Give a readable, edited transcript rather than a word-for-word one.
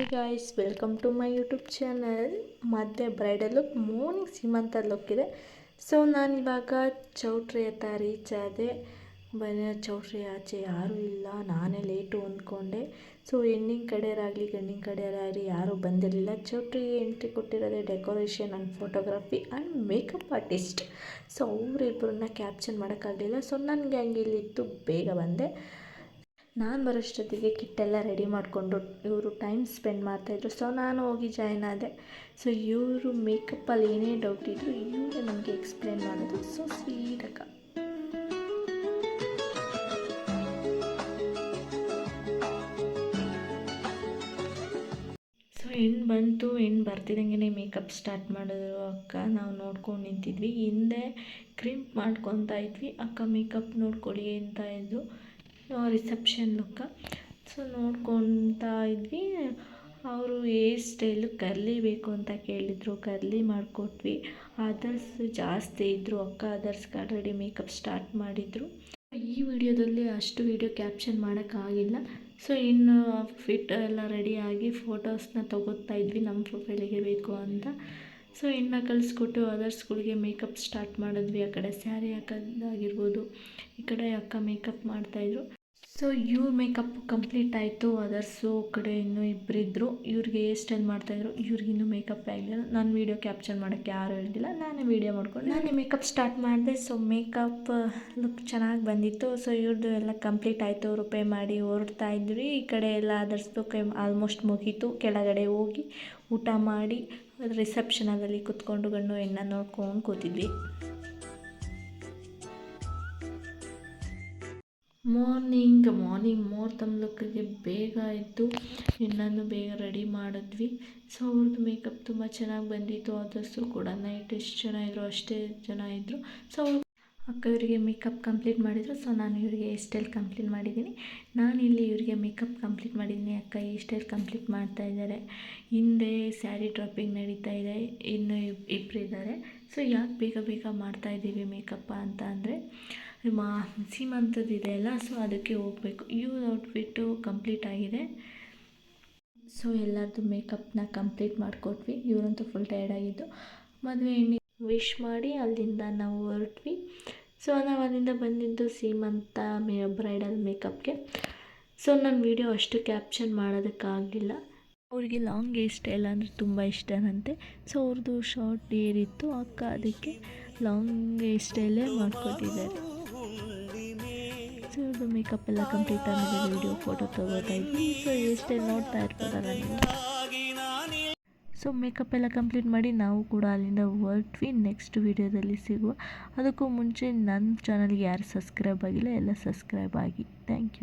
Hi guys, welcome to my YouTube channel. ಮಧ್ಯೆ bridal look, morning Seemantha look ಇದೆ. So ನಾನಿವಾಗ ಚೌಟ್ರಿ ಹತ್ರ ರೀಚ್ ಆದೆ. ಚೌಟ್ರಿ ಆಚೆ ಯಾರೂ ಇಲ್ಲ, ನಾನೇ ಲೇಟು ಅಂದ್ಕೊಂಡೆ. ಸೊ ಹೆಣ್ಣಿನ ಕಡೆಯವರಾಗಲಿ ಗಂಡಿನ ಕಡೆಯವರಾಗಲಿ ಯಾರೂ ಬಂದಿರಲಿಲ್ಲ. ಚೌಟ್ರಿಗೆ ಎಂಟ್ರಿ ಕೊಟ್ಟಿರೋದೇ decoration and photography and makeup artist. So ಅವರಿಬ್ಬರನ್ನ ಕ್ಯಾಪ್ಚರ್ ಮಾಡೋಕ್ಕಾಗಲಿಲ್ಲ. ಸೊ ನನಗೆ ಹಂಗೆ ಇಲ್ಲಿತ್ತು, ಬೇಗ ಬಂದೆ. ನಾನು ಬರೋಷ್ಟೊತ್ತಿಗೆ ಕಿಟ್ಟೆಲ್ಲ ರೆಡಿ ಮಾಡಿಕೊಂಡು ಇವರು ಟೈಮ್ ಸ್ಪೆಂಡ್ ಮಾಡ್ತಾಯಿದ್ರು. ಸೊ ನಾನು ಹೋಗಿ ಜಾಯ್ನ್ ಆದೆ. ಸೊ ಇವರು ಮೇಕಪ್ಪಲ್ಲಿ ಏನೇ ಡೌಟ್ ಇದ್ದರು ಇವರೇ ನಮಗೆ ಎಕ್ಸ್ಪ್ಲೇನ್ ಮಾಡೋದು. ಸೊ ಸ್ವೀಟಕ್ಕ ಸೊ ಹೆಣ್ಣು ಬಂತು. ಹೆಣ್ಣು ಬರ್ತಿದ್ದಂಗೆ ಮೇಕಪ್ ಸ್ಟಾರ್ಟ್ ಮಾಡಿದ್ರು ಅಕ್ಕ. ನಾವು ನೋಡ್ಕೊಂಡು ನಿಂತಿದ್ವಿ. ಹಿಂದೆ ಕ್ರೀಮ್ ಮಾಡ್ಕೊತಾ ಇದ್ವಿ. ಅಕ್ಕ ಮೇಕಪ್ ನೋಡ್ಕೊಳ್ಳಿ ಅಂತ ಇದ್ದರು. ರಿಸೆಪ್ಷನ್ ಲುಕ್ಕ. ಸೊ ನೋಡ್ಕೊತಾ ಇದ್ವಿ. ಅವರು ಹೇರ್ ಸ್ಟೈಲು ಕರ್ಲಿ ಬೇಕು ಅಂತ ಕೇಳಿದರು, ಕರ್ಲಿ ಮಾಡಿಕೊಟ್ವಿ. ಅದರ್ಸ್ ಜಾಸ್ತಿ ಇದ್ದರು. ಅಕ್ಕ ಅದರ್ಸ್ಗೆ ಆಲ್ರೆಡಿ ಮೇಕಪ್ ಸ್ಟಾರ್ಟ್ ಮಾಡಿದರು. ಈ ವಿಡಿಯೋದಲ್ಲಿ ಅಷ್ಟು ವಿಡಿಯೋ ಕ್ಯಾಪ್ಚರ್ ಮಾಡೋಕ್ಕಾಗಿಲ್ಲ. ಸೊ ಇನ್ನು ಫಿಟ್ ಎಲ್ಲ ರೆಡಿಯಾಗಿ ಫೋಟೋಸ್ನ ತೊಗೋತಾ ಇದ್ವಿ ನಮ್ಮ ಪ್ರೊಫೈಲಿಗೆ ಬೇಕು ಅಂತ. ಸೊ ಇನ್ನು ಕಳಿಸ್ಕೊಟ್ಟು ಅದರ್ಸ್ಗಳಿಗೆ ಮೇಕಪ್ ಸ್ಟಾರ್ಟ್ ಮಾಡಿದ್ವಿ. ಆ ಕಡೆ ಸ್ಯಾರಿ ಹಾಕೋದಾಗಿರ್ಬೋದು, ಈ ಕಡೆ ಅಕ್ಕ ಮೇಕಪ್ ಮಾಡ್ತಾಯಿದ್ರು. ಸೊ ಇವ್ರ ಮೇಕಪ್ ಕಂಪ್ಲೀಟ್ ಆಯಿತು. ಅದರ್ಸು ಕಡೆ ಇನ್ನೂ ಇಬ್ಬರಿದ್ದರು. ಇವ್ರಿಗೆ ಹೇರ್ ಸ್ಟೈಲ್ ಮಾಡ್ತಾಯಿದ್ರು. ಇವ್ರಿಗಿನ್ನೂ ಮೇಕಪ್ ಆಗಲಿಲ್ಲ. ನಾನು ವೀಡಿಯೋ ಕ್ಯಾಪ್ಚರ್ ಮಾಡೋಕ್ಕೆ ಯಾರೂ ಹೇಳಿಲ್ಲ, ನಾನೇ ವೀಡಿಯೋ ಮಾಡ್ಕೊಂಡು ನಾನೇ ಮೇಕಪ್ ಸ್ಟಾರ್ಟ್ ಮಾಡಿದೆ. ಸೊ ಮೇಕಪ್ ಲುಕ್ ಚೆನ್ನಾಗಿ ಬಂದಿತ್ತು. ಸೊ ಇವ್ರದ್ದು ಎಲ್ಲ ಕಂಪ್ಲೀಟ್ ಆಯಿತು. ಅವರು ಪೇ ಮಾಡಿ ಹೊರಡ್ತಾ ಇದ್ವಿ. ಈ ಕಡೆ ಎಲ್ಲ ಅದರ್ಸ್ದು ಆಲ್ಮೋಸ್ಟ್ ಮುಗೀತು. ಕೆಳಗಡೆ ಹೋಗಿ ಊಟ ಮಾಡಿ ರಿಸೆಪ್ಷನಲ್ಲಿ ಕೂತ್ಕೊಂಡು ಗಂಡು ಹೆಣ್ಣು ನೋಡ್ಕೊಂಡು ಕೂತಿದ್ವಿ. ಮಾರ್ನಿಂಗ್ ಮುಹೂರ್ತಮ್ ಲುಕ್ಕಿಗೆ ಬೇಗ ಎದ್ದು ಹೆಣ್ಣನ್ನು ಬೇಗ ರೆಡಿ ಮಾಡಿದ್ವಿ. ಸೊ ಅವ್ರದ್ದು ಮೇಕಪ್ ತುಂಬ ಚೆನ್ನಾಗಿ ಬಂದಿತ್ತು. ಅದರ್ಸು ಕೂಡ ನೈಟ್ ಎಷ್ಟು ಜನ ಇದ್ದರು ಅಷ್ಟೇ ಜನ ಇದ್ದರು. ಸೊ ಅಕ್ಕ ಇವರಿಗೆ ಮೇಕಪ್ ಕಂಪ್ಲೀಟ್ ಮಾಡಿದರು. ಸೊ ನಾನು ಇವರಿಗೆ ಹೇರ್ ಸ್ಟೈಲ್ ಕಂಪ್ಲೀಟ್ ಮಾಡಿದ್ದೀನಿ. ನಾನಿಲ್ಲಿ ಇವರಿಗೆ ಮೇಕಪ್ ಕಂಪ್ಲೀಟ್ ಮಾಡಿದ್ದೀನಿ. ಅಕ್ಕ ಹೇರ್ ಸ್ಟೈಲ್ ಕಂಪ್ಲೀಟ್ ಮಾಡ್ತಾಯಿದ್ದಾರೆ. ಹಿಂದೆ ಸ್ಯಾರಿ ಡ್ರಾಪಿಂಗ್ ನಡೀತಾ ಇದೆ. ಇನ್ನೂ ಇಬ್ಬರಿದ್ದಾರೆ. ಸೊ ಯಾಕೆ ಬೇಗ ಮಾಡ್ತಾಯಿದ್ದೀವಿ ಮೇಕಪ್ಪ ಅಂತ ಅಂದರೆ ಸೀಮಂತದಿದೆ ಅಲ್ಲ, ಸೊ ಅದಕ್ಕೆ ಹೋಗಬೇಕು. ಇವ್ರ ಔಟ್ಫಿಟ್ಟು ಕಂಪ್ಲೀಟ್ ಆಗಿದೆ. ಸೊ ಎಲ್ಲರದ್ದು ಮೇಕಪ್ನ ಕಂಪ್ಲೀಟ್ ಮಾಡಿಕೊಟ್ವಿ. ಇವರಂತೂ ಫುಲ್ ಟಯರ್ಡ್ ಆಗಿದ್ದು. ಮದುವೆ ಹೆಣ್ಣಿಗೆ ವಿಶ್ ಮಾಡಿ ಅಲ್ಲಿಂದ ನಾವು ಹೊರಟ್ವಿ. ಸೊ ನಾವು ಅಲ್ಲಿಂದ ಬಂದಿದ್ದು ಸೀಮಂತ ಬ್ರೈಡಲ್ ಮೇಕಪ್ಗೆ. ಸೊ ನನ್ನ ವೀಡಿಯೋ ಅಷ್ಟು ಕ್ಯಾಪ್ಚರ್ ಮಾಡೋದಕ್ಕಾಗಲಿಲ್ಲ. ಅವರಿಗೆ ಲಾಂಗ್ ಹೇರ್ ಸ್ಟೈಲ್ ಅಂದರೆ ತುಂಬ ಇಷ್ಟನಂತೆ. ಸೊ ಅವ್ರದ್ದು ಶಾರ್ಟ್ ಹೇರ್ ಇತ್ತು. ಅಕ್ಕ ಅದಕ್ಕೆ ಲಾಂಗ್ ಹೇರ್ ಸ್ಟೈಲೇ ಮಾಡಿಕೊಟ್ಟಿದ್ದಾರೆ. ಸೊ ಇವ್ರದ್ದು ಮೇಕಪ್ ಎಲ್ಲ ಕಂಪ್ಲೀಟ್ ಆದಮೇಲೆ ವೀಡಿಯೋ ಫೋಟೋ ತೊಗೋತಾ ಇದ್ವಿ. ಸೊ ಹೇರ್ ಸ್ಟೈಲ್ ನೋಡ್ತಾ ಇರ್ಬೋದಲ್ಲ ನೀವು. ಸೊ ಮೇಕಪ್ ಎಲ್ಲ ಕಂಪ್ಲೀಟ್ ಮಾಡಿ ನಾವು ಕೂಡ ಅಲ್ಲಿಂದ ಹೊರಟ್ವಿ. ನೆಕ್ಸ್ಟ್ ವೀಡಿಯೋದಲ್ಲಿ ಸಿಗುವ. ಅದಕ್ಕೂ ಮುಂಚೆ ನನ್ನ ಚಾನಲ್ಗೆ ಯಾರು ಸಬ್ಸ್ಕ್ರೈಬ್ ಆಗಿಲ್ಲ ಎಲ್ಲ ಸಬ್ಸ್ಕ್ರೈಬ್ ಆಗಿ. Thank you.